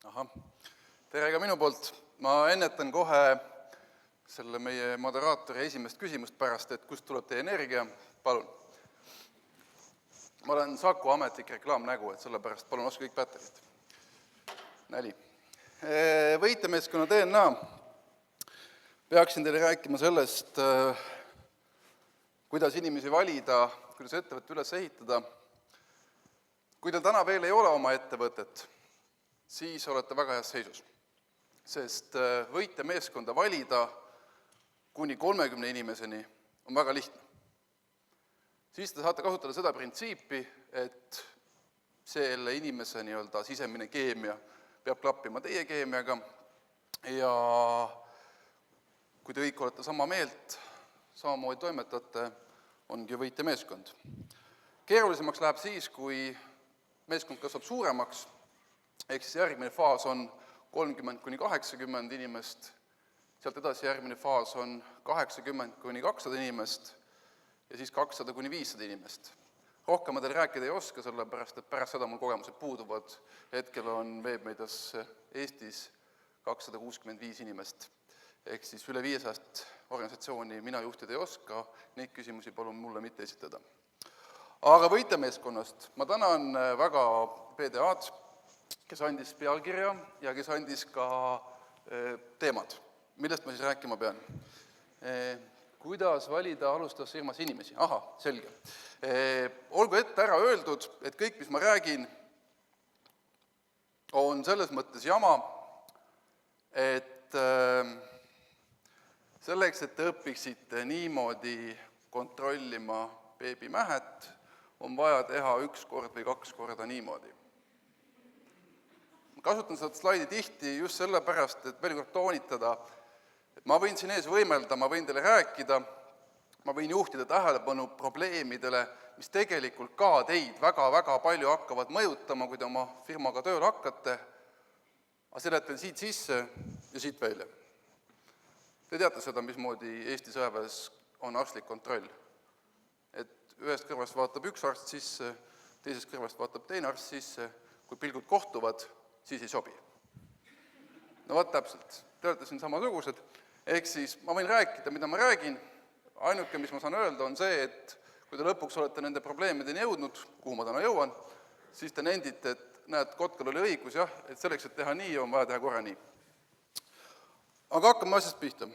Ahah, tere ka minu poolt. Ma ennetan kohe selle meie moderaatori esimest küsimust pärast, et kust tuleb teie energia. Palun. Ma olen Saku ametlik reklaamnägu, et sellepärast palun ostke kõik pätterid. Näli. Võitemeeskonna DNA. Peaksin teile rääkima sellest, kuidas inimesi valida, kuidas ettevõtte üles ehitada. Kui teil täna veel ei ole oma ettevõtet, siis olete väga heas seisus, sest võitemeeskonda valida kuni 30 inimeseni on väga lihtne. Siis te saate kasutada seda printsiipi, et selle inimese sisemine keemia peab klappima teie keemiaga ja kui te kõik olete sama meelt, samamoodi toimetate, ongi võitemeeskond. Keerulisemaks läheb siis, kui meeskond kasvab suuremaks, ehk siis järgmine faas on 30–80 inimest, sealt edasi järgmine faas on 80–200 inimest ja siis 200–500 inimest. Rohkem ma teile rääkida ei oska, sellepärast, et pärast seda mul kogemused puuduvad. Hetkel on Webmedias Eestis 265 inimest, ehk siis üle 500 organisatsiooni mina juhtida ei oska, neid küsimusi palun mulle mitte esitada. Aga võitemeeskonnast ma tänan väga PDA-d, kes andis pealkirja ja kes andis ka teemad, millest ma siis rääkima pean. Kuidas valida alustavas firmas inimesi? Aha, selge. Olgu ette ära öeldud, et kõik, mis ma räägin, on selles mõttes jama, et selleks, et te õpiksite niimoodi kontrollima beebimähet, on vaja teha 1 kord või 2 korda niimoodi. Ma kasutan seda slaidi tihti just sellepärast, et veel kord toonitada, et ma võin siin ees võimelda, ma võin teile rääkida, ma võin juhtida tähelepanu probleemidele, mis tegelikult ka teid väga-väga palju hakkavad mõjutama, kui te oma firmaga tööle hakkate, aga seletan siit sisse ja siit välja. Te teate seda, mismoodi Eesti sõjaväes on arstlik kontroll. Et ühest kõrvast vaatab üks arst sisse, teisest kõrvast vaatab teine arst sisse, kui pilgud kohtuvad, siis ei sobi. No vaat täpselt, te olete siin samasugused, ehk siis ma võin rääkida, mida ma räägin, ainuke, mis ma saan öelda, on see, et kui te lõpuks olete nende probleemideni jõudnud, kuhu ma täna jõuan, siis te nendite, et näed, Kotkal oli õigus, jah, et selleks, et teha nii, on vaja teha korra nii. Aga hakkame asjast pihta.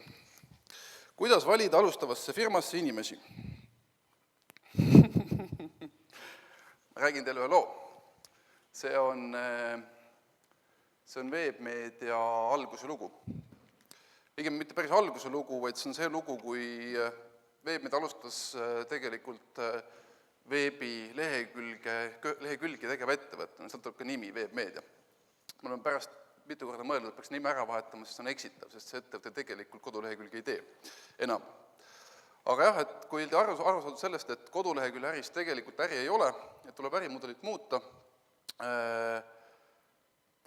Kuidas valida alustavasse firmasse inimesi? Ma räägin teile ühe loo. See on Webmedia alguse lugu. Õigemini mitte päris alguse lugu, vaid see on see lugu, kui Webmedia alustas tegelikult veebilehekülgi tegeva ettevõttena, sealt tuleb ka nimi Webmedia. Ma olen pärast mitu korda mõeldud, et peaks nime ära vahetama, sest see on eksitav, sest see ettevõte tegelikult kodulehekülgi ei tee enam. Aga jah, et kui te aru saadud sellest, et kodulehekülje äris tegelikult äri ei ole, et tuleb ärimudelit muuta,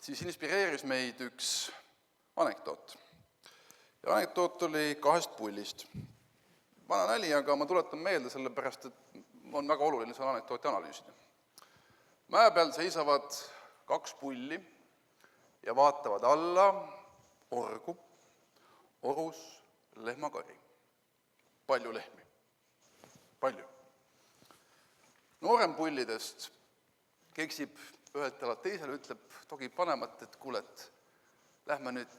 siis inspireeris meid üks anekdoot. Ja anekdoot oli 2 pullist. Vana näli, aga ma tuletan meelde sellepärast, et on väga oluline selle anekdooti analüüsida. Mäe peal seisavad 2 pulli ja vaatavad alla orgu, orus lehmakari. Palju lehmi. Palju. Noorem pullidest keksib ühelt jalalt teisele, ütleb togib vanemat, et kuule, et lähme nüüd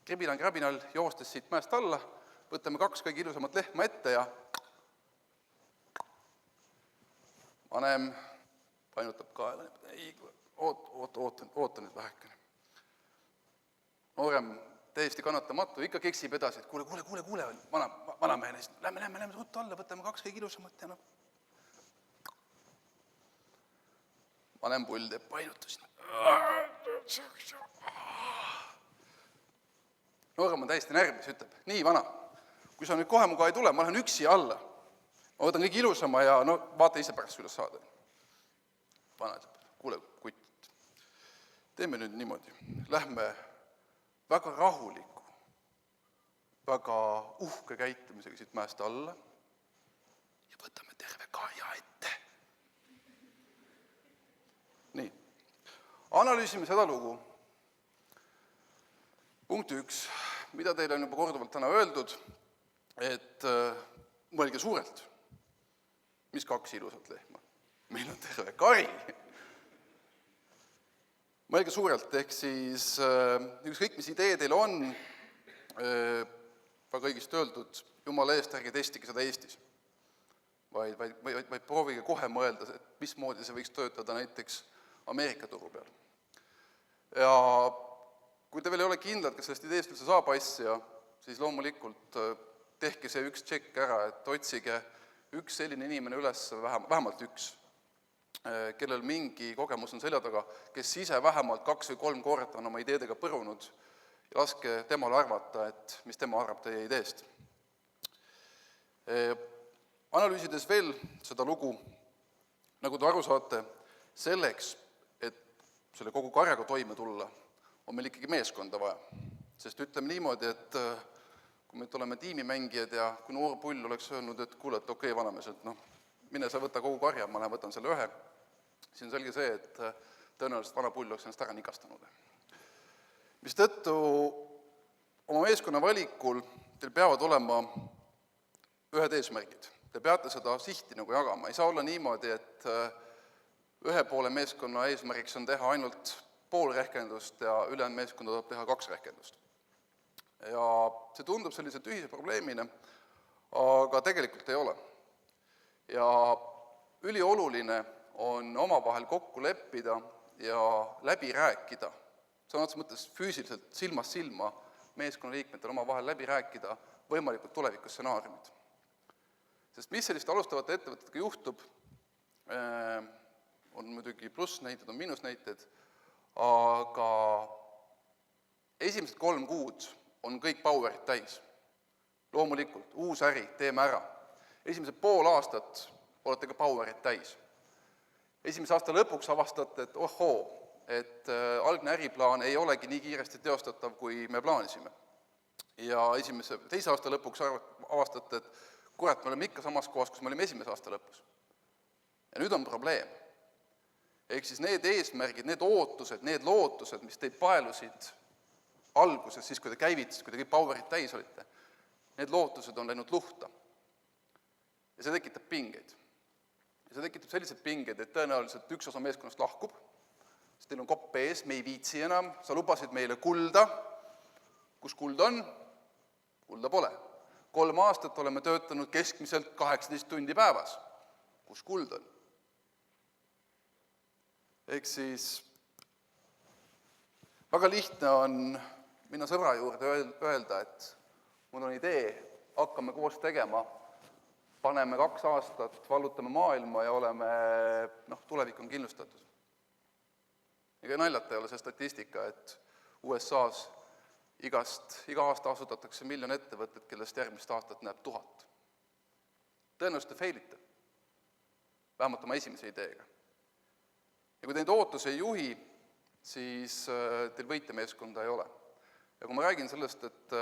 krabinal joostes siit mäest alla, võtame 2 kõige ilusamat lehma ette ja vanem painutab kaela. Ei, oota nüüd vähekene. Noorem täiesti kannatamatu, ikka keksib edasi, et kuule, vanamehene, lähme ruttu alla, võtame 2 kõige ilusamat ja vanem pull teeb painutusi. Noorem on täiesti närvis, ütleb, nii vana, kui sa nüüd kohe muga ei tule, ma lähen üksi alla. Ma võtan kõige ilusama ja vaata ise pärast üles saada. Vana ütleb, kuule, kutt, teeme nüüd niimoodi. Lähme väga rahuliku, väga uhke käitumisega siit mäest alla ja võtame terve kaja ette. Nii, analüüsime seda lugu Punkt 1, mida teile on juba korduvalt täna öeldud, et mõelge suurelt, mis 2 ilusat lehma, meil on terve kari. Mõelge suurelt, ehk siis ükskõik, mis idee teil on, väga õigesti öeldud, jumala eest, ärge testige seda Eestis, vaid proovige kohe mõelda, et mismoodi see võiks töötada näiteks Ameerika turu peal. Ja kui te veel ei ole kindlad, kas sellest ideest üldse saab asja, siis loomulikult tehke see üks tšekk ära, et otsige üks selline inimene üles, vähemalt üks, kellel mingi kogemus on selja taga, kes ise vähemalt 2 või 3 korda on oma ideedega põrunud ja laske temal arvata, et mis tema arvab teie ideest. Analüüsides veel seda lugu, nagu te aru saate, selleks, et selle kogu karjaga toime tulla, on meil ikkagi meeskonda vaja. Sest ütleme niimoodi, et kui me oleme tiimimängijad ja kui noor pull oleks öelnud, et kuule, et okei, vanamees, et mine sa võta kogu karja, ma lähen võtan selle ühe, siis on selge see, et tõenäoliselt vana pull oleks ennast ära nikastanud. Mistõttu oma meeskonna valikul teil peavad olema ühed eesmärgid. Te peate seda sihti nagu jagama. Ei saa olla niimoodi, et ühe poole meeskonna eesmärgiks on teha ainult pool rehkendust ja ülejäänud meeskonda tuleb teha 2 rehkendust. Ja see tundub sellise tühise probleemina, aga tegelikult ei ole. Ja ülioluline on omavahel kokku leppida ja läbi rääkida. Sõna otseses mõttes füüsiliselt silmast silma meeskonnaliikmetel omavahel läbi rääkida võimalikud tulevikustsenaariumid. Sest mis selliste alustavate ettevõtetega juhtub, on muidugi plussnäited, on miinusnäited, aga esimesed 3 kuud on kõik powerit täis. Loomulikult, uus äri, teeme ära. Esimesed pool aastat olete ka powerit täis. Esimese aasta lõpuks avastate, et ohoo, et algne äriplaan ei olegi nii kiiresti teostatav, kui me plaanisime. Ja teise aasta lõpuks avastate, et kurat, me oleme ikka samas kohas, kus me olime esimese aasta lõpus. Ja nüüd on probleem. Ehk siis need eesmärgid, need ootused, need lootused, mis teid paelusid alguses, siis kui te käivitasite, kui te kõik powerit täis olite, need lootused on läinud luhta. Ja see tekitab pingeid. Ja see tekitab sellised pingeid, et tõenäoliselt üks osa meeskonnast lahkub, sest teil on kopp ees, me ei viitsi enam, sa lubasid meile kulda. Kus kuld on? Kulda pole. 3 aastat oleme töötanud keskmiselt 18 tundi päevas. Kus kuld on? Ehk siis väga lihtne on minna sõbra juurde öelda, et mul on idee, hakkame koos tegema, paneme 2 aastat, vallutame maailma ja oleme, tulevik on kindlustatud. Ega naljata ei ole see statistika, et USA-s iga aasta asutatakse 1 miljon ettevõtet, kellest järgmist aastat näeb 1000. Tõenäoliselt te failite, vähemalt oma esimese ideega. Ja kui teid ootus ei juhi, siis teil võitjameeskonda ei ole. Ja kui ma räägin sellest, et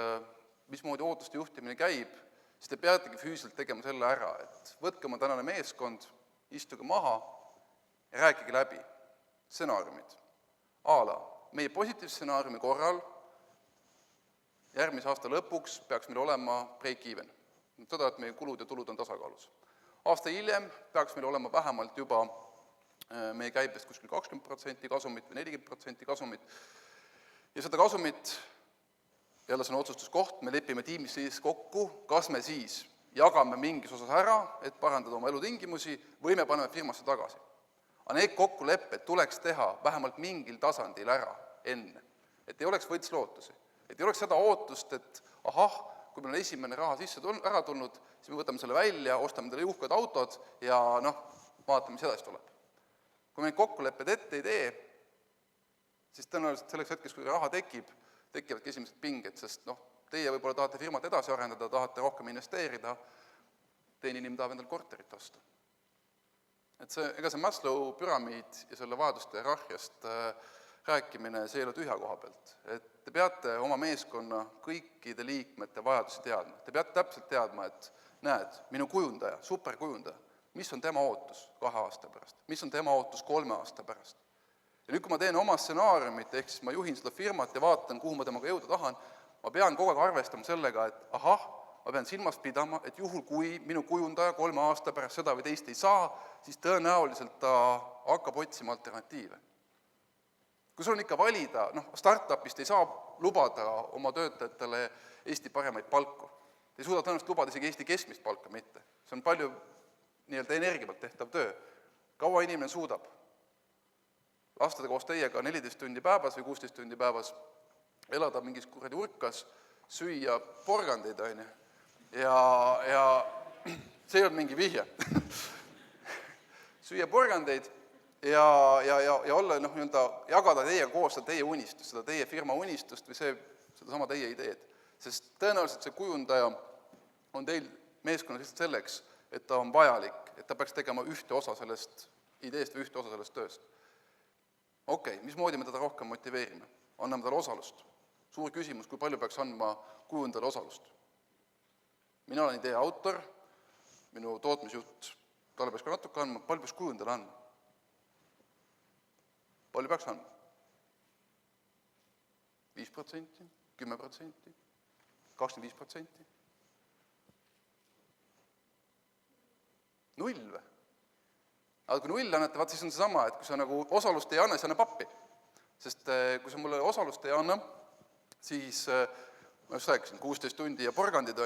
mismoodi ootuste juhtimine käib, siis te peategi füüsiliselt tegema selle ära, et võtke oma tänane meeskond, istuge maha ja rääkige läbi stsenaariumid. Meie positiivstsenaariumi korral järgmise aasta lõpuks peaks meil olema break-even. Seda, et meie kulud ja tulud on tasakaalus. Aasta hiljem peaks meil olema vähemalt juba meie käibest kuskil 20% kasumit või 40% kasumit. Ja seda kasumit, jälle see on otsustuskoht, me lepime tiimis siis kokku, kas me siis jagame mingis osas ära, et parandada oma elutingimusi, või me paneme firmasse tagasi. Aga need kokkulepped tuleks teha vähemalt mingil tasandil ära enne, et ei oleks võltslootusi. Et ei oleks seda ootust, et kui meil on esimene raha sisse ära tulnud, siis me võtame selle välja, ostame talle juhkad autod ja vaatame, mis edasi tuleb. Kui me kokkulepped ette ei tee, siis tõenäoliselt selleks hetkes, kui raha tekivadki esimesed pinged, sest teie võib-olla tahate firmat edasi arendada, tahate rohkem investeerida, teine inimene tahab endal korterit osta. Ega see Maslow püramiid ja selle vajaduste hierarhiast rääkimine, see ei ole tühja koha pealt. Et te peate oma meeskonna kõikide liikmete vajadusi teadma. Te peate täpselt teadma, et näed, minu kujundaja, superkujundaja, mis on tema ootus 2 aasta pärast, mis on tema ootus 3 aasta pärast. Ja nüüd, kui ma teen oma stsenaariumit, ehk siis ma juhin seda firmat ja vaatan, kuhu ma temaga jõuda tahan, ma pean kogu aeg arvestama sellega, et ahah, ma pean silmas pidama, et juhul, kui minu kujundaja 3 aasta pärast seda või teist ei saa, siis tõenäoliselt ta hakkab otsima alternatiive. Kui sul on ikka valida, startupist ei saa lubada oma töötajatele Eesti paremaid palku. Ei suuda tõenäoliselt lubada isegi Eesti keskmist palka mitte. See on palju energia pealt tehtav töö. Kaua inimene suudab? Lastada koos teiega 14 tundi päevas või 16 tundi päevas, elada mingis kuradi urkas, süüa porgandeid, ja see ei olnud mingi vihje. Süüa porgandeid ja olla, jagada teiega koos seda teie unistust, seda teie firma unistust või seda sama teie ideed. Sest tõenäoliselt see kujundaja on teil meeskonnas lihtsalt selleks, et ta on vajalik, et ta peaks tegema ühte osa sellest ideest või ühte osa sellest tööst. Okei, mismoodi me teda rohkem motiveerime? Anname talle osalust. Suur küsimus, kui palju peaks andma kujundajale osalust. Mina olen idee autor, minu tootmisjuht, talle peaks ka natuke andma, palju peaks kujundajale andma? Palju peaks andma? 5%, 10%, 25%? 0 või? Aga kui 0 annate, vaat siis on see sama, et kui sa nagu osalust ei anna, siis anna pappi. Sest kui sa mulle osalust ei anna, siis ma just rääkisin, 16 tundi ja porgandid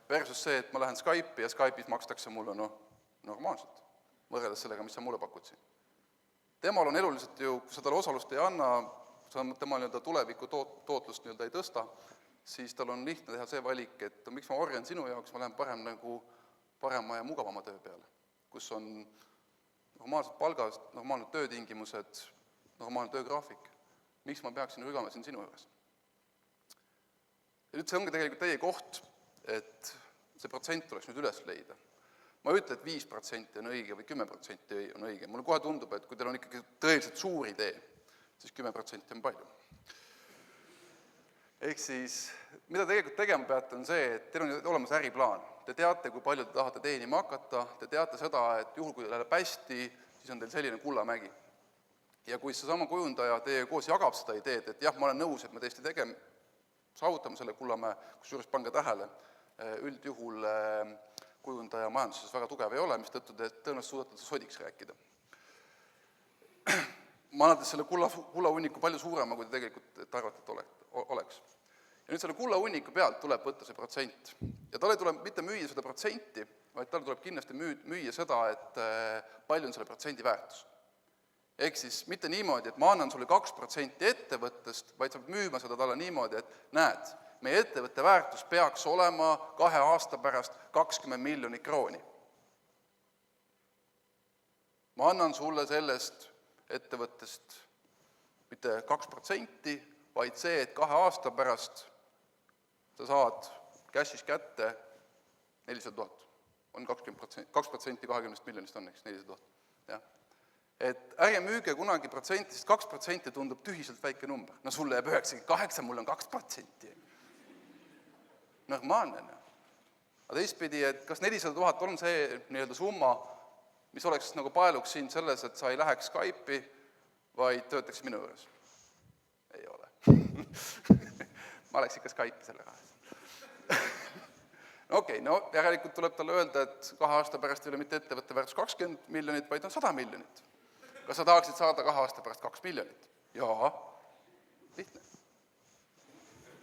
versus see, et ma lähen Skype'i ja Skype'is makstakse mulle normaalselt, võrreldes sellega, mis sa mulle pakud siin. Temal on eluliselt ju, kui sa talle osalust ei anna, tema tuleviku tootlust ei tõsta, siis tal on lihtne teha see valik, et miks ma orjan sinu jaoks, ma lähen parema ja mugavama töö peale, kus on normaalsed palgast, normaalne töötingimused, normaalne töögraafik. Miks ma peaksin rügama siin sinu juures? Ja nüüd see ongi tegelikult teie koht, et see protsent tuleks nüüd üles leida. Ma ei ütle, et 5% on õige või 10% on õige. Mulle kohe tundub, et kui teil on ikkagi tõeliselt suur idee, siis 10% on palju. Ehk siis, mida tegelikult tegema peate, on see, et teil on olemas äriplaan. Te teate, kui palju te tahate teenima hakata, te teate seda, et juhul, kui teil läheb hästi, siis on teil selline kullamägi. Ja kui see sama kujundaja teie koos jagab seda ideed, et jah, ma olen nõus, et me tõesti saavutame selle kullamäe, kusjuures pange tähele, üldjuhul kujundaja majanduses väga tugev ei ole, mis tõttu te tõenäoliselt suudate sodiks rääkida. Ma annades selle kullahunniku palju suurema, kui te tegelikult arvate, et oleks. Ja nüüd selle kullahunniku pealt tuleb võtta see protsent. Ja tal ei tule mitte müüa seda protsenti, vaid tal tuleb kindlasti müüa seda, et palju on selle protsendi väärtus. Ehk siis mitte niimoodi, et ma annan sulle 2% ettevõttest, vaid sa pead müüma seda talle niimoodi, et näed, meie ettevõtte väärtus peaks olema 2 aasta pärast 20 miljonit krooni. Ma annan sulle sellest ettevõttest mitte 2%, vaid see, et 2 aasta pärast sa saad cash'is kätte 400 000. On 2% 20 miljonist on, eks, 400 000. Ja. Et ärge müüge kunagi protsenti, sest 2% tundub tühiselt väike number. No sulle jääb 98, mul on 2%. Normaalne. Aga teistpidi, et kas 400 000 on see summa, mis oleks nagu paeluks sind selles, et sa ei läheks Skype'i, vaid töötaks minu juures? Ei ole. Ma oleks ikka Skype'i selle raha. Okei, järelikult tuleb talle öelda, et 2 aasta pärast ei ole mitte ettevõtte väärtus 20 miljonit, vaid on 100 miljonit. Kas sa tahaksid saada 2 aasta pärast 2 miljonit? Jaa.